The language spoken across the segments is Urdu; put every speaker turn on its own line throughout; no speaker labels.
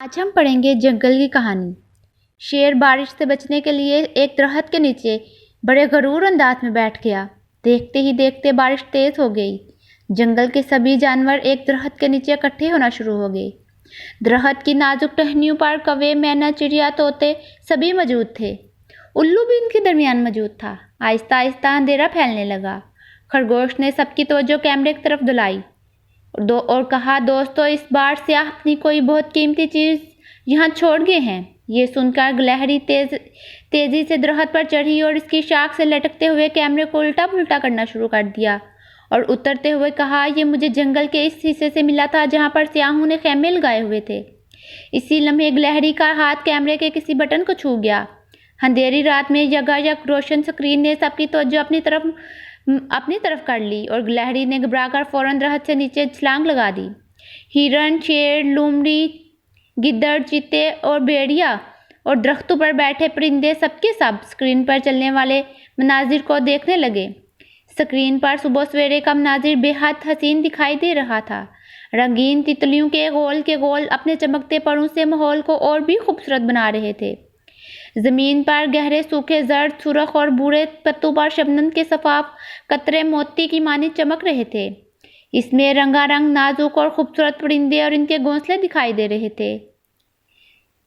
آج ہم پڑھیں گے جنگل کی کہانی۔ شیر بارش سے بچنے کے لیے ایک درخت کے نیچے بڑے غرور انداز میں بیٹھ گیا۔ دیکھتے ہی دیکھتے بارش تیز ہو گئی۔ جنگل کے سبھی جانور ایک درخت کے نیچے اکٹھے ہونا شروع ہو گئے۔ درخت کی نازک ٹہنیوں پر کوے، مینا، چڑیا، طوطے سبھی موجود تھے۔ الو بھی ان کے درمیان موجود تھا۔ آہستہ آہستہ اندھیرا پھیلنے لگا۔ خرگوش نے سب کی توجہ کیمرے کی طرف دلائی اور کہا، دوستو، اس بار سیاہ اپنی کوئی بہت قیمتی چیز یہاں چھوڑ گئے ہیں۔ یہ سن کر گلہری تیزی سے درخت پر چڑھی اور اس کی شاخ سے لٹکتے ہوئے کیمرے کو الٹا پلٹا کرنا شروع کر دیا اور اترتے ہوئے کہا، یہ مجھے جنگل کے اس حصے سے ملا تھا جہاں پر سیاحوں نے خیمے لگائے ہوئے تھے۔ اسی لمحے گلہری کا ہاتھ کیمرے کے کسی بٹن کو چھو گیا۔ اندھیری رات میں یکایک روشن اسکرین نے سب کی توجہ اپنی طرف کر لی اور گلہری نے گھبرا کر فوراً درخت سے نیچے چھلانگ لگا دی۔ ہرن، شیر، لومڑی، گدڑ، چیتے اور بھیڑیا اور درختوں پر بیٹھے پرندے سب کے سب اسکرین پر چلنے والے مناظر کو دیکھنے لگے۔ اسکرین پر صبح سویرے کا مناظر بے حد حسین دکھائی دے رہا تھا۔ رنگین تتلیوں کے گول اپنے چمکتے پروں سے ماحول کو اور بھی خوبصورت بنا رہے تھے۔ زمین پر گہرے سوکھے زرد، سرخ اور بھورے پتوں پر شبنم کے شفاف قطرے موتی کی مانند چمک رہے تھے۔ اس میں رنگا رنگ نازک اور خوبصورت پرندے اور ان کے گھونسلے دکھائی دے رہے تھے۔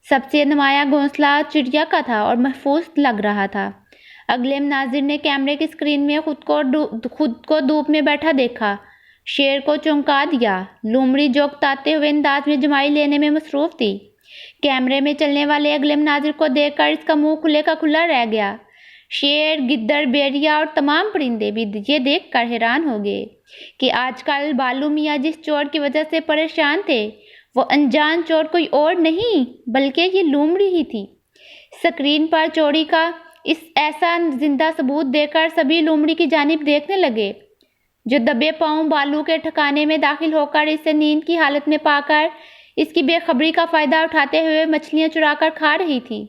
سب سے نمایاں گھونسلہ چڑیا کا تھا اور محفوظ لگ رہا تھا۔ اگلے مناظر نے کیمرے کی اسکرین میں خود کو دھوپ میں بیٹھا دیکھا۔ شیر کو چونکا دیا۔ لومڑی جوقتاتے ہوئے انداز میں جمائی لینے میں مصروف تھی۔ کیمرے میں چلنے والے اگلے مناظر کو دیکھ کر اس کا منہ کھلے کا کھلا رہ گیا۔ شیر، گدڑ، بھیڑیا اور تمام پرندے بھی یہ دیکھ کر حیران ہو گئے کہ آج کل بالو میاں جس چور کی وجہ سے پریشان تھے، وہ انجان چور کوئی اور نہیں بلکہ یہ لومڑی ہی تھی۔ اسکرین پر چوری کا ایسا زندہ ثبوت دیکھ کر سبھی لومڑی کی جانب دیکھنے لگے، جو دبے پاؤں بالو کے ٹھکانے میں داخل ہو کر اسے نیند کی حالت میں پا کر اس کی بے خبری کا فائدہ اٹھاتے ہوئے مچھلیاں چرا کر کھا رہی تھی۔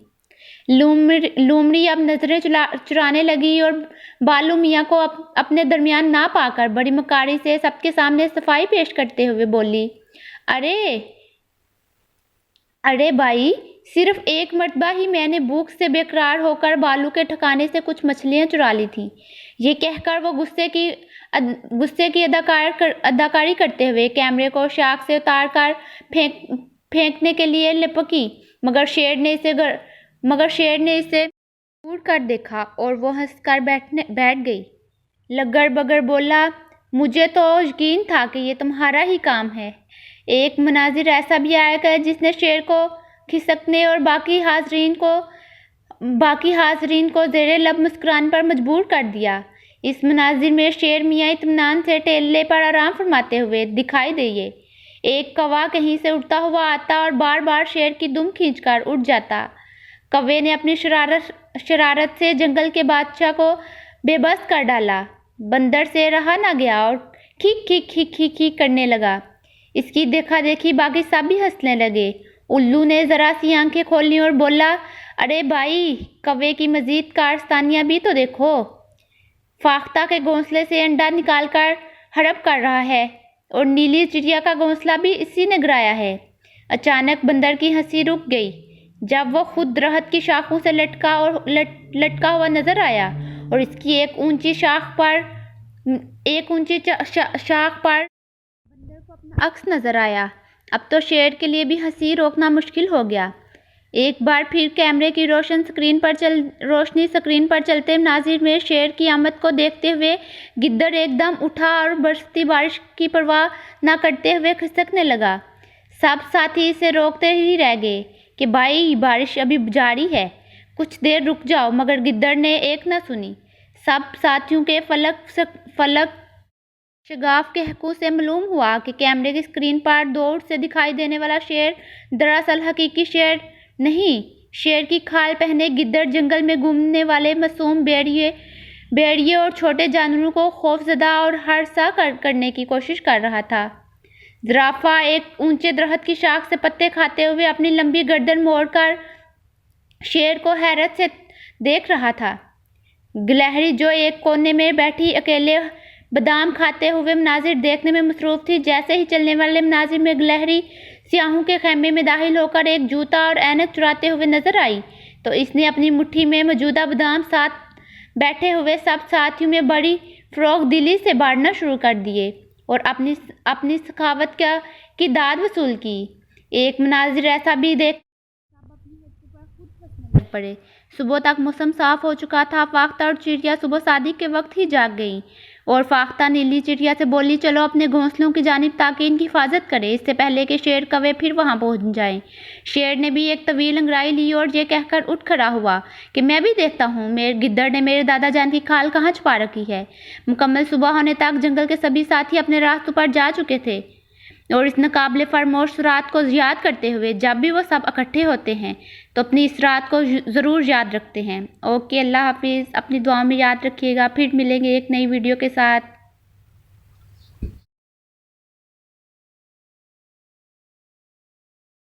لومڑی اب نظریں چرانے لگی اور بالو میاں کو اپنے درمیان نہ پا کر بڑی مکاری سے سب کے سامنے صفائی پیش کرتے ہوئے بولی، ارے بھائی، صرف ایک مرتبہ ہی میں نے بھوک سے بے قرار ہو کر بالو کے ٹھکانے سے کچھ مچھلیاں چرا لی تھیں۔ یہ کہہ کر وہ غصے کی اداکاری کرتے ہوئے کیمرے کو شاخ سے اتار کر پھینکنے کے لیے لپکی، مگر شیر نے اسے گھور کر دیکھا اور وہ ہنس کر بیٹھ گئی۔ لگڑ بگڑ بولا، مجھے تو یقین تھا کہ یہ تمہارا ہی کام ہے۔ ایک مناظر ایسا بھی آئے گا جس نے شیر کو کھسکنے اور باقی حاضرین کو زیر لب مسکرانے پر مجبور کر دیا۔ اس مناظر میں شیر میاں اطمینان سے ٹیلے پر آرام فرماتے ہوئے دکھائی دیے۔ ایک کوا کہیں سے اڑتا ہوا آتا اور بار بار شیر کی دم کھینچ کر اٹھ جاتا۔ کوے نے اپنی شرارت سے جنگل کے بادشاہ کو بے بس کر ڈالا۔ بندر سے رہا نہ گیا اور کھیک کرنے لگا۔ اس کی دیکھا دیکھی باقی سب بھی ہنسنے لگے۔ الو نے ذرا سی آنکھیں کھولی اور بولا، ارے بھائی، کوے کی مزید کارستانیاں بھی تو دیکھو۔ فاختہ کے گھونسلے سے انڈا نکال کر ہڑپ کر رہا ہے اور نیلی چڑیا کا گھونسلہ بھی اسی نے گرایا ہے۔ اچانک بندر کی ہنسی رک گئی جب وہ خود درخت کی شاخوں سے لٹکا ہوا نظر آیا اور اس کی ایک اونچی شاخ پر بندر کو اپنا عکس نظر آیا۔ اب تو شیر کے لیے بھی ہنسی روکنا مشکل ہو گیا۔ ایک بار پھر کیمرے کی روشنی اسکرین پر چلتے مناظر میں شیر کی آمد کو دیکھتے ہوئے گدڑ ایک دم اٹھا اور برستی بارش کی پرواہ نہ کرتے ہوئے کھسکنے لگا۔ سب ساتھی اسے روکتے ہی رہ گئے کہ بھائی، بارش ابھی جاری ہے، کچھ دیر رک جاؤ، مگر گدڑ نے ایک نہ سنی۔ سب ساتھیوں کے فلک شگاف کے حقوق سے معلوم ہوا کہ کیمرے کی اسکرین پر دور سے دکھائی دینے والا شیر دراصل حقیقی شیر نہیں، شیر کی کھال پہنے گدڑ جنگل میں گھومنے والے معصوم بھیڑیے اور چھوٹے جانوروں کو خوف زدہ اور ہراساں کرنے کی کوشش کر رہا تھا۔ زرافہ ایک اونچے درخت کی شاخ سے پتے کھاتے ہوئے اپنی لمبی گردن موڑ کر شیر کو حیرت سے دیکھ رہا تھا۔ گلہری جو ایک کونے میں بیٹھی اکیلے بادام کھاتے ہوئے مناظر دیکھنے میں مصروف تھی، جیسے ہی چلنے والے مناظر میں گلہری سیاہوں کے خیمے میں داخل ہو کر ایک جوتا اور اینک چراتے ہوئے نظر آئی تو اس نے اپنی مٹھی میں موجودہ بادام ساتھ بیٹھے ہوئے سب ساتھیوں میں بڑی فروغ دلی سے بانٹنا شروع کر دیے اور اپنی سخاوت کی داد وصول کی۔ ایک مناظر ایسا بھی دیکھ سب اپنی حرکت پر خود ہنسنے لگ پڑے۔ صبح تک موسم صاف ہو چکا تھا۔ فاختہ اور چڑیا صبح صادق کے وقت ہی جاگ گئیں اور فاختہ نیلی چڑیا سے بولی، چلو اپنے گھونسلوں کی جانب تاکہ ان کی حفاظت کرے، اس سے پہلے کہ شیر کوے پھر وہاں پہنچ جائیں۔ شیر نے بھی ایک طویل انگڑائی لی اور یہ کہہ کر اٹھ کھڑا ہوا کہ میں بھی دیکھتا ہوں گدڑ نے میرے دادا جان کی کھال کہاں چھپا رکھی ہے۔ مکمل صبح ہونے تک جنگل کے سبھی ساتھی اپنے راستوں پر جا چکے تھے اور اس ناقابل فراموش رات کو یاد کرتے ہوئے جب بھی وہ سب اکٹھے ہوتے ہیں تو اپنی اس رات کو ضرور یاد رکھتے ہیں۔ اوکے، اللہ حافظ، اپنی دعاؤں میں یاد رکھیے گا۔ پھر ملیں گے ایک نئی ویڈیو کے ساتھ۔